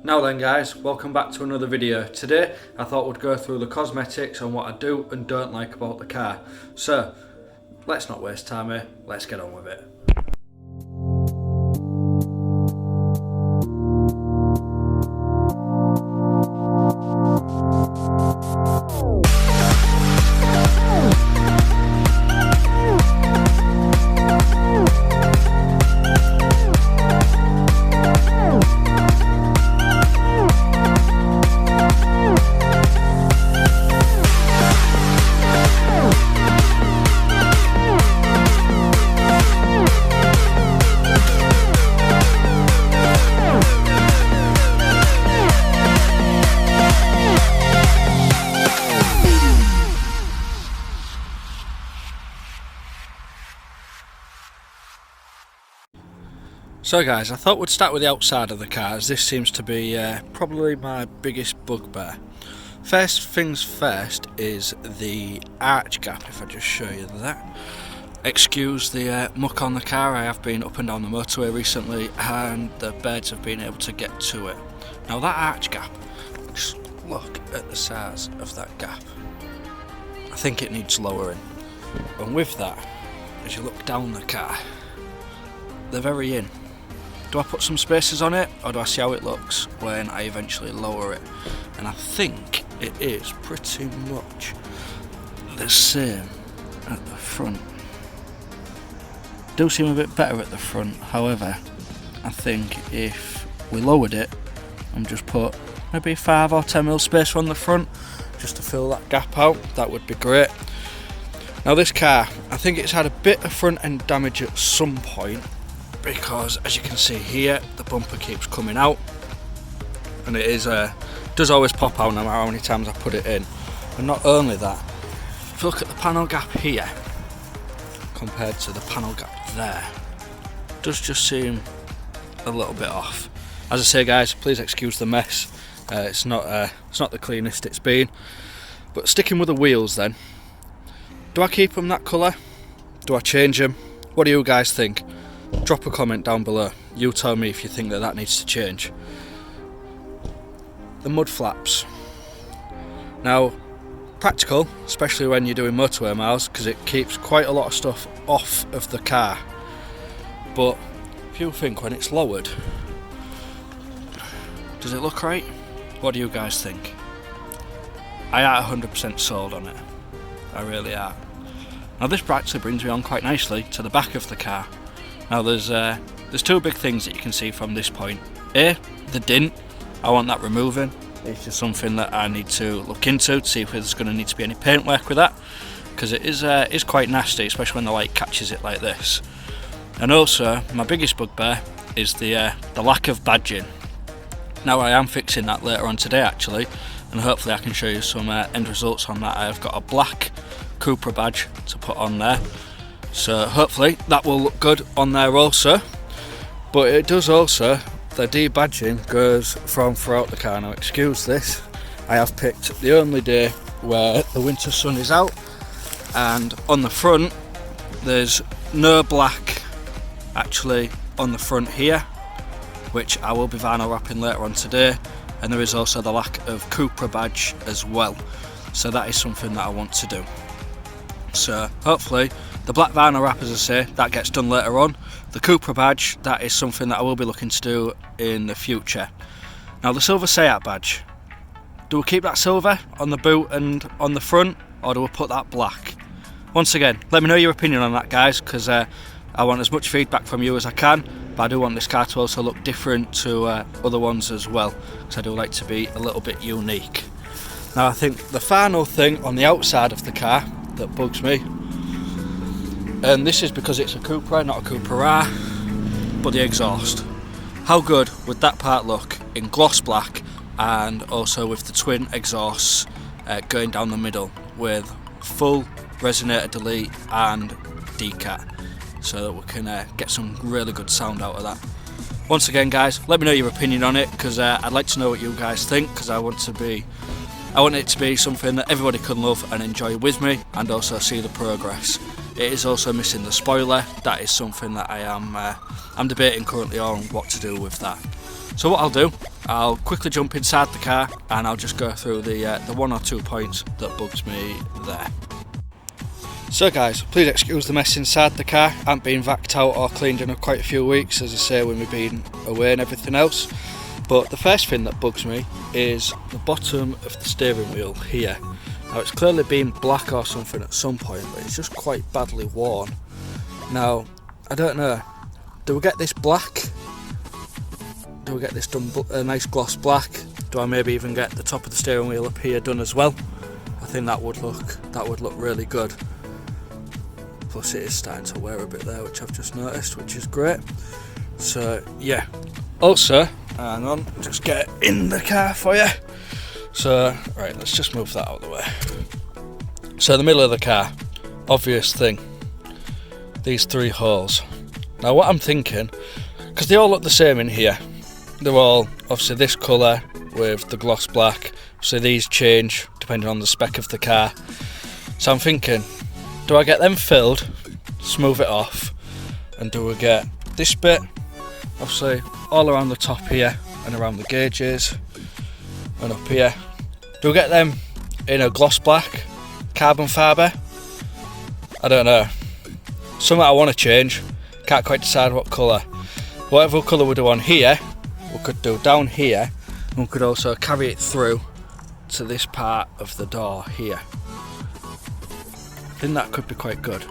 Now then guys, welcome back to another video. Today I thought we'd go through the cosmetics and what I do and don't like about the car. So let's not waste time here, let's get on with it. So guys, I thought we'd start with the outside of the car, as this seems to be probably my biggest bugbear. First things first is the arch gap, if I just show you that. Excuse the muck on the car, I have been up and down the motorway recently and the birds have been able to get to it. Now that arch gap, just look at the size of that gap. I think it needs lowering. And with that, as you look down the car, they're very in. Do I put some spacers on it, or do I see how it looks when I eventually lower it? And I think it is pretty much the same at the front. Do seem a bit better at the front, however, I think if we lowered it and just put maybe 5 or 10mm spacer on the front, just to fill that gap out, that would be great. Now this car, I think it's had a bit of front end damage at some point, because as you can see here, the bumper keeps coming out and it is does always pop out no matter how many times I put it in. And not only that, if you look at the panel gap here compared to the panel gap there, it does just seem a little bit off. As I say guys, please excuse the mess, it's not the cleanest it's been. But sticking with the wheels then, do I keep them that colour? Do I change them? What do you guys think? Drop a comment down below, you tell me if you think that needs to change. The mud flaps. Now, practical, especially when you're doing motorway miles, because it keeps quite a lot of stuff off of the car. But if you think when it's lowered, does it look right? What do you guys think? I am 100% sold on it, I really are. Now this actually brings me on quite nicely to the back of the car. Now there's two big things that you can see from this point. A, the dint, I want that removing. It's just something that I need to look into to see if there's going to need to be any paint work with that, because it is quite nasty, especially when the light catches it like this. And also, my biggest bugbear is the lack of badging. Now I am fixing that later on today actually, and hopefully I can show you some end results on that. I have got a black Cupra badge to put on there. So hopefully that will look good on there also. But it does also, the debadging goes from throughout the car. Now excuse this, I have picked the only day where the winter sun is out, and on the front there's no black actually on the front here, which I will be vinyl wrapping later on today, and there is also the lack of Cupra badge as well. So that is something that I want to do. So hopefully the black vinyl wrap, as I say, that gets done later on. The Cupra badge, that is something that I will be looking to do in the future. Now the silver Seat badge, do we keep that silver on the boot and on the front, or do we put that black? Once again, let me know your opinion on that guys, because I want as much feedback from you as I can, but I do want this car to also look different to other ones as well, because I do like to be a little bit unique. Now I think the final thing on the outside of the car that bugs me, and this is because it's a Cupra, not a Cupra R, but the exhaust. How good would that part look in gloss black, and also with the twin exhausts going down the middle with full resonator delete and decat, so that we can get some really good sound out of that. Once again guys, let me know your opinion on it, because I'd like to know what you guys think, because I want it to be something that everybody can love and enjoy with me, and also see the progress. It is also missing the spoiler. That is something that I'm debating currently on what to do with that. So what I'll do I'll quickly jump inside the car and I'll just go through the 1 or 2 points that bugs me there. So guys, please excuse the mess inside the car. I haven't been vacked out or cleaned in quite a few weeks, as I say, with me being away and everything else. But the first thing that bugs me is the bottom of the steering wheel here. Now it's clearly been black or something at some point, but it's just quite badly worn. Now, I don't know, do we get this black? Do we get this done a nice gloss black? Do I maybe even get the top of the steering wheel up here done as well? I think that would look really good. Plus it is starting to wear a bit there, which I've just noticed, which is great. So yeah. Also, hang on, just get in the car for you. So, right, let's just move that out of the way. So the middle of the car, obvious thing, these 3 holes. Now what I'm thinking, because they all look the same in here, they're all obviously this colour with the gloss black, so these change depending on the spec of the car. So I'm thinking, do I get them filled, smooth it off, and do we get this bit, obviously all around the top here and around the gauges and up here, do we get them in a gloss black, carbon fibre? I don't know, something I want to change, can't quite decide what colour. Whatever colour we do on here, we could do down here, and we could also carry it through to this part of the door here. I think that could be quite good.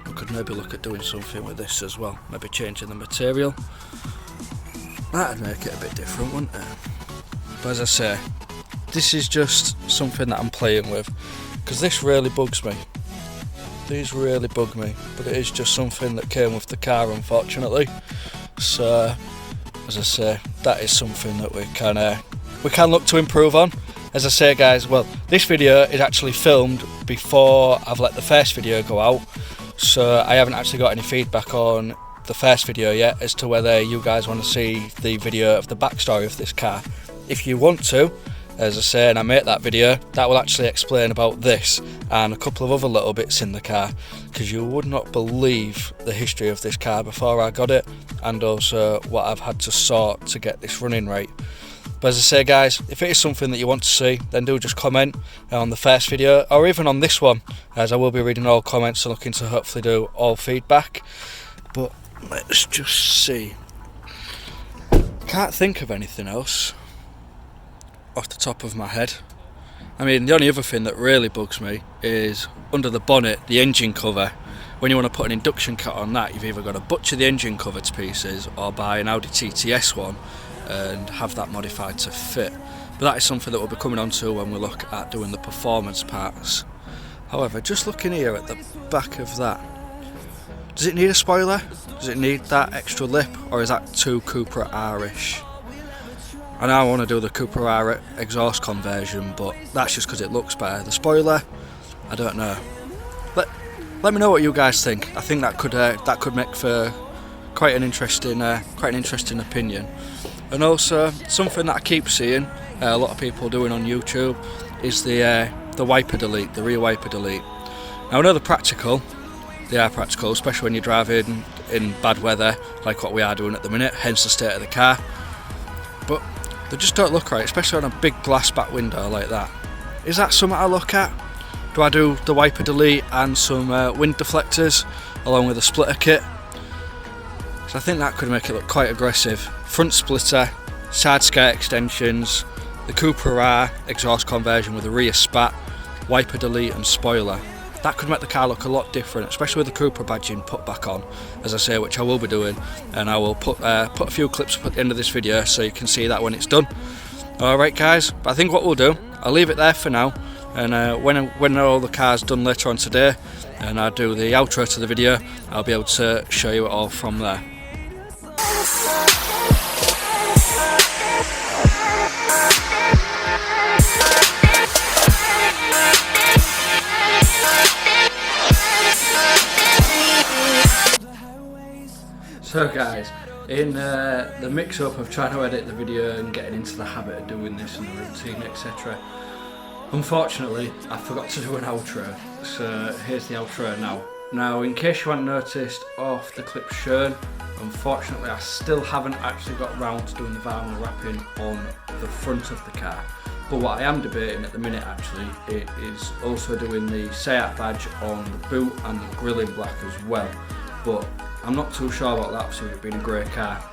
We could maybe look at doing something with this as well, maybe changing the material. That'd make it a bit different, wouldn't it? But as I say, this is just something that I'm playing with, because this really bugs me. These really bug me, but it is just something that came with the car, unfortunately. So, as I say, that is something that we can look to improve on. As I say guys, well, this video is actually filmed before I've let the first video go out, so I haven't actually got any feedback on the first video yet as to whether you guys want to see the video of the backstory of this car. If you want to, as I say, and I make that video, that will actually explain about this and a couple of other little bits in the car, because you would not believe the history of this car before I got it, and also what I've had to sort to get this running right. But as I say guys, if it is something that you want to see, then do just comment on the first video, or even on this one, as I will be reading all comments and looking to hopefully do all feedback. But let's just see. Can't think of anything else off the top of my head. I mean, the only other thing that really bugs me is under the bonnet, the engine cover. When you want to put an induction kit on that, you've either got to butcher the engine cover to pieces or buy an Audi TTS one and have that modified to fit. But that is something that we'll be coming on to when we look at doing the performance parts. However, just looking here at the back of that, does it need a spoiler? Does it need that extra lip, or is that too Cupra R-ish? I know I want to do the Cupra R exhaust conversion, but that's just because it looks better. The spoiler, I don't know. Let me know what you guys think. I think that could make for quite an interesting opinion. And also something that I keep seeing a lot of people doing on YouTube is the wiper delete, the rear wiper delete. Now I know they're practical. They are practical, especially when you're driving in bad weather, like what we are doing at the minute. Hence the state of the car. But they just don't look right, especially on a big glass back window like that. Is that something I look at? Do I do the wiper delete and some wind deflectors along with a splitter kit? So I think that could make it look quite aggressive. Front splitter, side skirt extensions, the Cupra R exhaust conversion with a rear spat, wiper delete and spoiler. That could make the car look a lot different, especially with the Cupra badging put back on, as I say, which I will be doing, and I will put a few clips up at the end of this video so you can see that when it's done. Alright guys, but I think what we'll do, I'll leave it there for now, and when all the car's done later on today, and I do the outro to the video, I'll be able to show you it all from there. So guys, in the mix-up of trying to edit the video and getting into the habit of doing this and the routine, etc., unfortunately I forgot to do an outro, so here's the outro now. Now, in case you hadn't noticed off the clip shown, unfortunately I still haven't actually got round to doing the vinyl wrapping on the front of the car. But what I am debating at the minute actually, it is also doing the SEAT badge on the boot and the grille in black as well. But I'm not too sure about that, obviously with it being a grey car.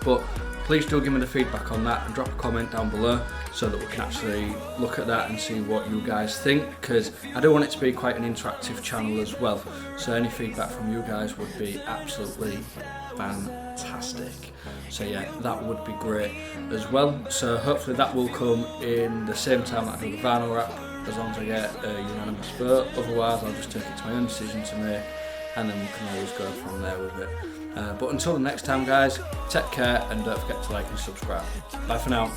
But please do give me the feedback on that and drop a comment down below so that we can actually look at that and see what you guys think, because I do want it to be quite an interactive channel as well. So any feedback from you guys would be absolutely fantastic. So yeah, that would be great as well. So hopefully that will come in the same time that I do the vinyl wrap, as long as I get a unanimous vote. Otherwise I'll just take it to my own decision to make, and then we can always go from there with it. But until the next time guys, take care and don't forget to like and subscribe. Bye for now.